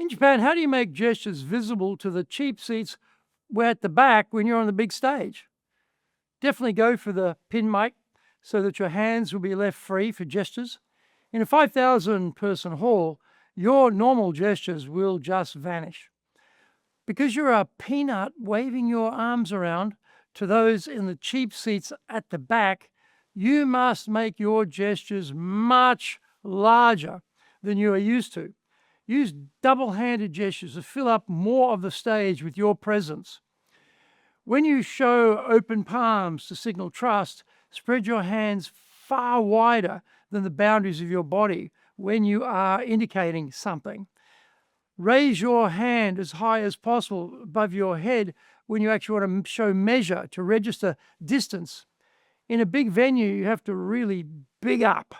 In Japan, how do you make gestures visible to the cheap seats where at the back when you're on the big stage? Definitely go for the pin mic so that your hands will be left free for gestures. In a 5,000 person hall, your normal gestures will just vanish. Because you're a peanut waving your arms around to those in the cheap seats at the back, you must make your gestures much larger than you are used to. Use double-handed gestures to fill up more of the stage with your presence. When you show open palms to signal trust, spread your hands far wider than the boundaries of your body when you are indicating something. Raise your hand as high as possible above your head when you actually want to show measure to register distance. In a big venue, you have to really big up